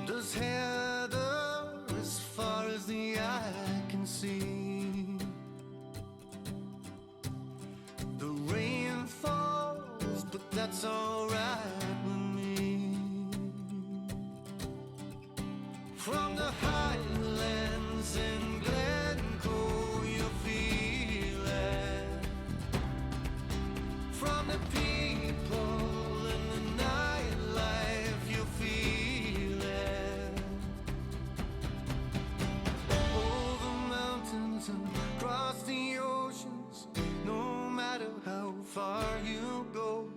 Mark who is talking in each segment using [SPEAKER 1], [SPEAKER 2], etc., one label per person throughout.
[SPEAKER 1] Does heather as far as the eye can see. The rain falls, but that's alright with me. From the highlands in Glencoe, you'll feel it. From the people in the nightlife, you'll feel it. Over mountains and across the oceans, no matter how far you go.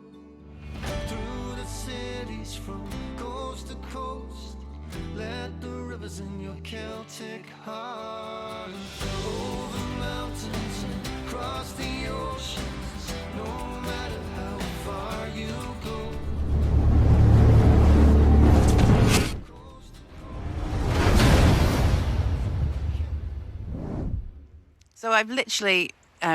[SPEAKER 1] Through the cities from coast to coast, let the rivers in your Celtic heart flow. Over mountains and across the oceans, no matter how far you go.
[SPEAKER 2] So I've literally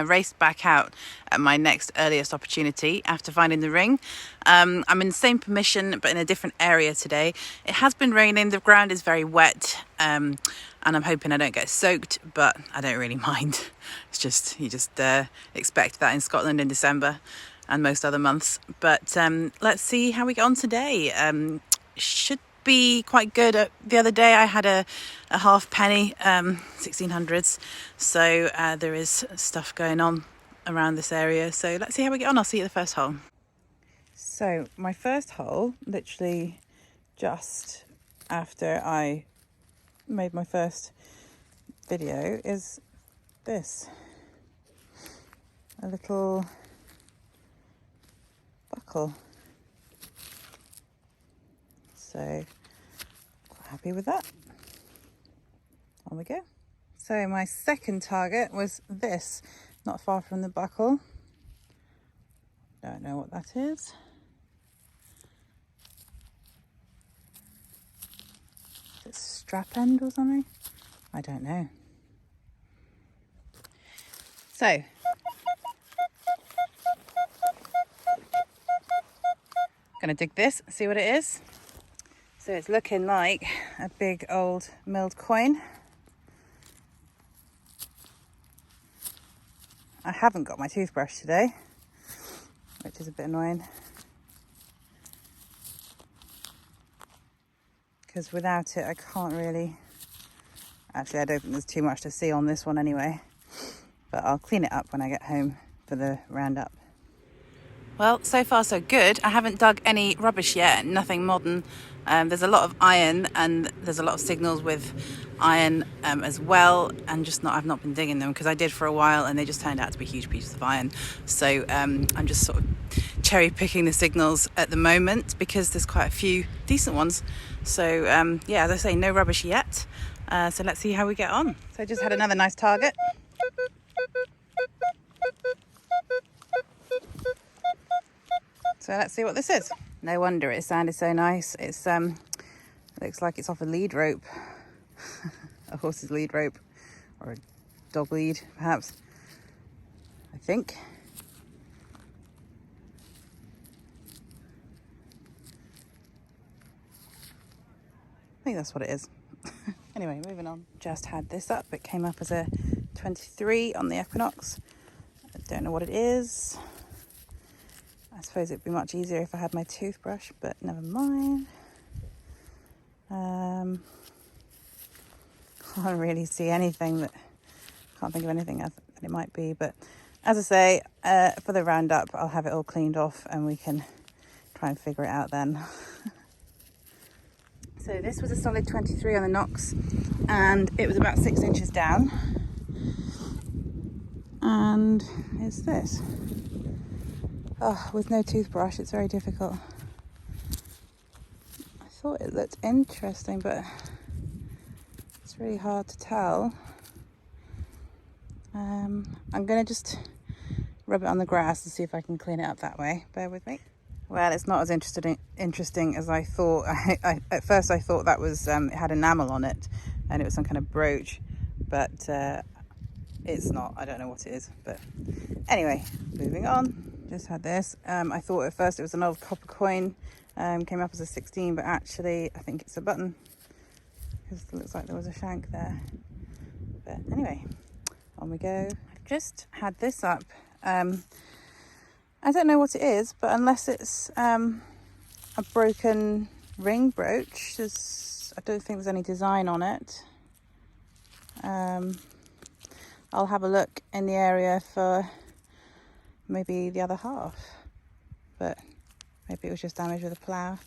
[SPEAKER 2] raced back out at my next earliest opportunity after finding the ring. I'm in the same permission but in a different area today. It has been raining, the ground is very wet, and I'm hoping I don't get soaked, but I don't really mind. It's just, you just expect that in Scotland in December and most other months. But let's see how we get on today. Should be quite good. The other day I had a half penny, 1600s, so there is stuff going on around this area, so let's see how we get on. I'll see you at the first hole. So my first hole, literally just after I made my first video, is this, a little buckle. So quite happy with that. On we go. So my second target was this, not far from the buckle. Don't know what that is. Is it strap end or something? I don't know. So gonna dig this, see what it is. So it's looking like a big old milled coin. I haven't got my toothbrush today, which is a bit annoying, because without it I can't really, actually I don't think there's too much to see on this one anyway, but I'll clean it up when I get home for the roundup. Well, so far so good. I haven't dug any rubbish yet, nothing modern. There's a lot of iron and there's a lot of signals with iron as well, and I've not been digging them because I did for a while and they just turned out to be huge pieces of iron. So I'm just sort of cherry picking the signals at the moment because there's quite a few decent ones. So yeah, as I say, no rubbish yet. So let's see how we get on. So I just had another nice target. So let's see what this is. No wonder it sounded so nice. It's looks like it's off a lead rope, a horse's lead rope, or a dog lead, perhaps. I think. I think that's what it is. Anyway, moving on. Just had this up. It came up as a 23 on the equinox. I don't know what it is. I suppose it'd be much easier if I had my toothbrush, but never mind. Can't really see anything can't think of anything that it might be, but as I say, for the roundup, I'll have it all cleaned off and we can try and figure it out then. So this was a solid 23 on the Knox, and it was about 6 inches down. And it's this. Oh, with no toothbrush, it's very difficult. I thought it looked interesting, but it's really hard to tell. I'm going to just rub it on the grass and see if I can clean it up that way. Bear with me. Well, it's not as interesting as I thought. At first I thought that was, it had enamel on it and it was some kind of brooch, but it's not. I don't know what it is. But anyway, moving on. Just had this. I thought at first it was an old copper coin. Came up as a 16, but actually I think it's a button. because it looks like there was a shank there. But anyway, on we go. I've just had this up. I don't know what it is, but unless it's a broken ring brooch, I don't think there's any design on it. I'll have a look in the area for maybe the other half, but maybe it was just damaged with a plough.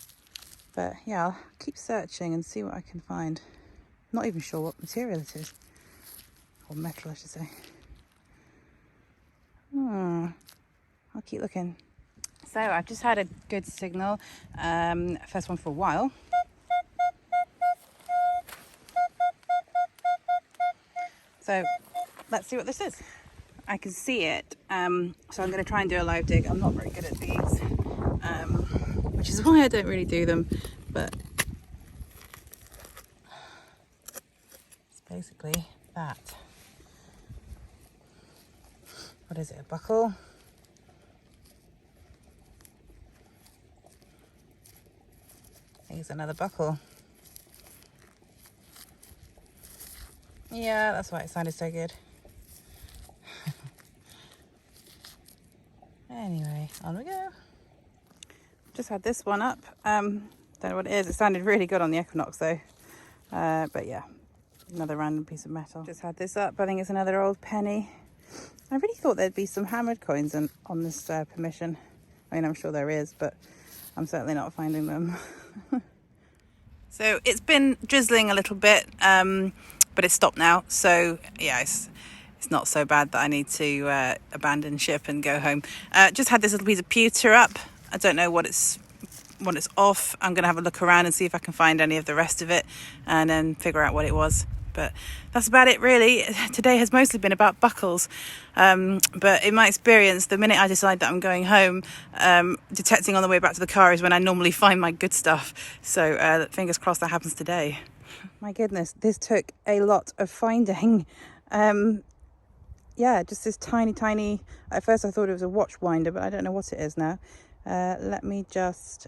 [SPEAKER 2] But yeah, I'll keep searching and see what I can find. Not even sure what material it is, or metal I should say. I'll keep looking. So I've just had a good signal, first one for a while. So let's see what this is. I can see it, so I'm going to try and do a live dig. I'm not very good at these, which is why I don't really do them, but it's basically that. What is it, a buckle? I think it's another buckle. Yeah, that's why it sounded so good. Anyway, on we go. Just had this one up. Don't know what it is. It sounded really good on the Equinox though. But yeah, another random piece of metal. Just had this up. I think it's another old penny. I really thought there'd be some hammered coins on this permission. I mean, I'm sure there is, but I'm certainly not finding them. So it's been drizzling a little bit, but it's stopped now. So yeah, it's not so bad that I need to abandon ship and go home. Just had this little piece of pewter up. I don't know what it's off. I'm going to have a look around and see if I can find any of the rest of it and then figure out what it was. But that's about it really. Today has mostly been about buckles. But in my experience, the minute I decide that I'm going home, detecting on the way back to the car is when I normally find my good stuff. So fingers crossed that happens today. My goodness, this took a lot of finding. Yeah, just this tiny, at first I thought it was a watch winder, but I don't know what it is now. Let me just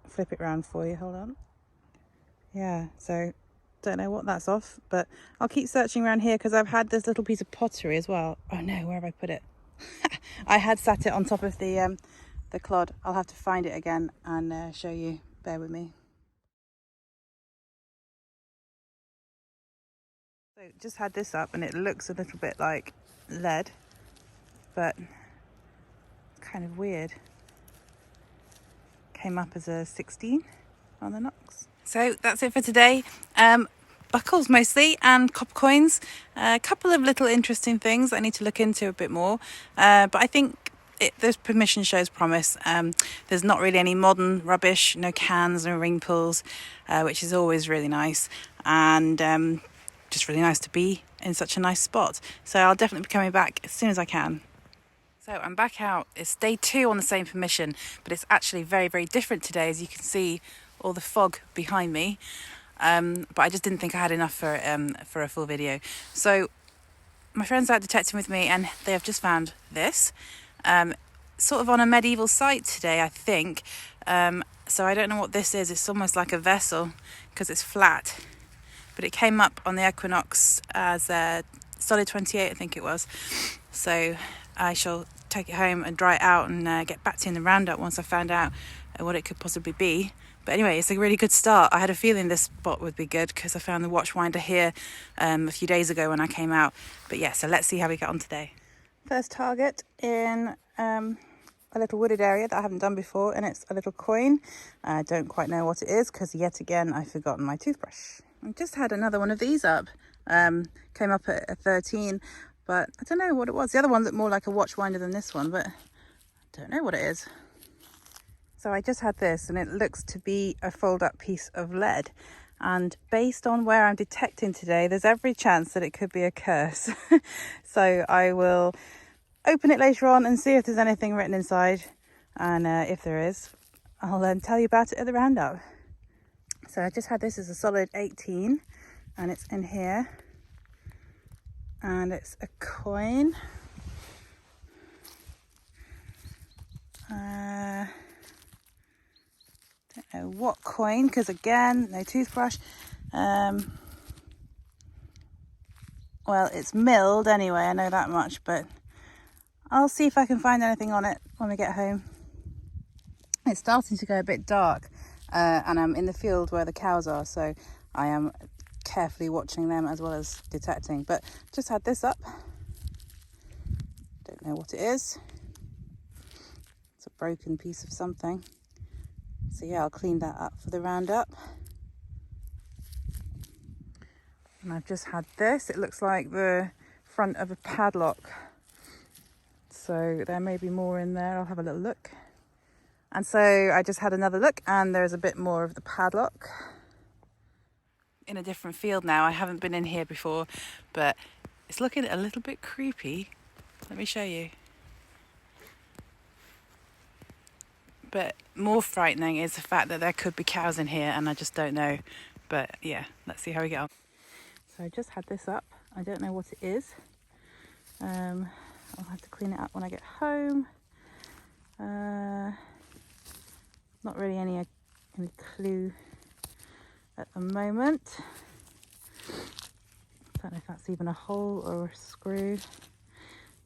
[SPEAKER 2] flip it around for you, hold on. Yeah, so don't know what that's off, but I'll keep searching around here because I've had this little piece of pottery as well. Oh no, where have I put it? I had sat it on top of the clod. I'll have to find it again and show you. Bear with me. So just had this up and it looks a little bit like lead, but kind of weird. Came up as a 16 on the Knox. So that's it for today. Buckles mostly and copper coins. A couple of little interesting things I need to look into a bit more. But I think this permission shows promise. There's not really any modern rubbish, no cans, no ring pulls, which is always really nice. And just really nice to be in such a nice spot. So I'll definitely be coming back as soon as I can. So I'm back out. It's day 2 on the same permission, but it's actually very, very different today. As you can see, all the fog behind me. But I just didn't think I had enough for a full video. So my friends are out detecting with me, and they have just found this, sort of on a medieval site today, I think. So I don't know what this is. It's almost like a vessel because it's flat. But it came up on the Equinox as a solid 28, I think it was. So I shall take it home and dry it out and get back to you in the roundup once I found out what it could possibly be. But anyway, it's a really good start. I had a feeling this spot would be good because I found the watch winder here a few days ago when I came out. But yeah, so let's see how we get on today. First target in a little wooded area that I haven't done before, and it's a little coin. I don't quite know what it is because yet again I've forgotten my toothbrush. I just had another one of these up. Came up at a 13, but I don't know what it was. The other one's more like a watch winder than this one, but I don't know what it is. So I just had this, and it looks to be a fold-up piece of lead. And based on where I'm detecting today, there's every chance that it could be a curse. So I will open it later on and see if there's anything written inside. And if there is, I'll then tell you about it at the roundup. So I just had this as a solid 18, and it's in here. And it's a coin. Don't know what coin, because again, no toothbrush. Well, it's milled anyway, I know that much, but I'll see if I can find anything on it when we get home. It's starting to go a bit dark, and I'm in the field where the cows are, so I am carefully watching them as well as detecting. But just had this up. Don't know what it is. It's a broken piece of something. So yeah, I'll clean that up for the roundup. And I've just had this. It looks like the front of a padlock. So there may be more in there. I'll have a little look. And so I just had another look, and there's a bit more of the padlock. In a different field now. I haven't been in here before, but it's looking a little bit creepy. Let me show you. But more frightening is the fact that there could be cows in here, and I just don't know. But yeah, let's see how we get on. So I just had this up. I don't know what it is. I'll have to clean it up when I get home. Not really any clue at the moment. Don't know if that's even a hole or a screw.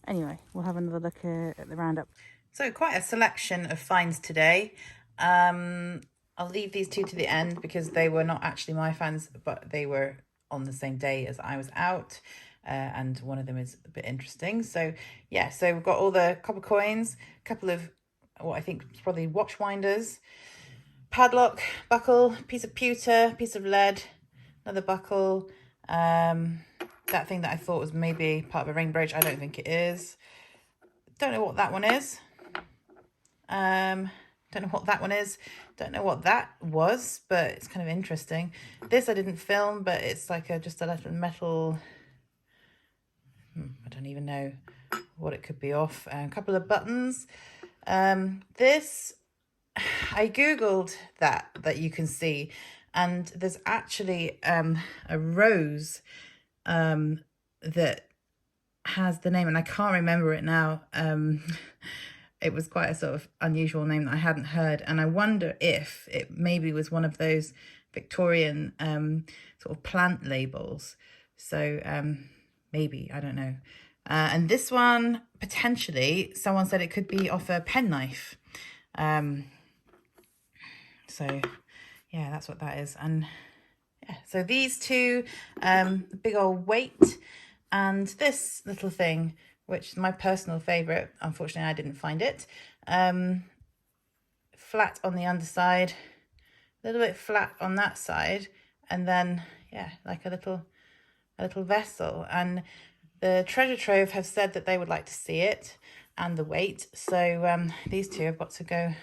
[SPEAKER 2] Anyway, we'll have another look at the roundup. So quite a selection of finds today. I'll leave these two to the end because they were not actually my finds, but they were on the same day as I was out. And one of them is a bit interesting. So yeah, so we've got all the copper coins, a couple of what I think is probably watch winders, padlock, buckle, piece of pewter, piece of lead, another buckle, that thing that I thought was maybe part of a ring brooch. I don't think it is. Don't know what that one is. Don't know what that one is. Don't know what that was, but it's kind of interesting. This I didn't film, but it's like just a little metal, I don't even know what it could be off. A couple of buttons. This, I googled that you can see, and there's actually a rose that has the name, and I can't remember it now. It was quite a sort of unusual name that I hadn't heard, and I wonder if it maybe was one of those Victorian sort of plant labels. So maybe, I don't know. And this one, potentially, someone said it could be off a penknife. So yeah, that's what that is. And yeah, so these two, big old weight, and this little thing, which is my personal favorite. Unfortunately, I didn't find it. Flat on the underside, a little bit flat on that side, and then yeah, like a little vessel. And the treasure trove have said that they would like to see it and the weight, so these two have got to go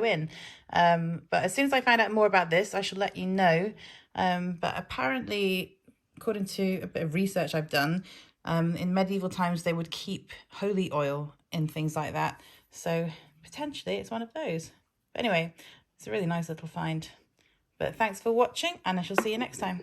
[SPEAKER 2] in. But as soon as I find out more about this, I shall let you know. But apparently, according to a bit of research I've done, in medieval times they would keep holy oil in things like that, so potentially it's one of those. But anyway, it's a really nice little find. But thanks for watching, and I shall see you next time.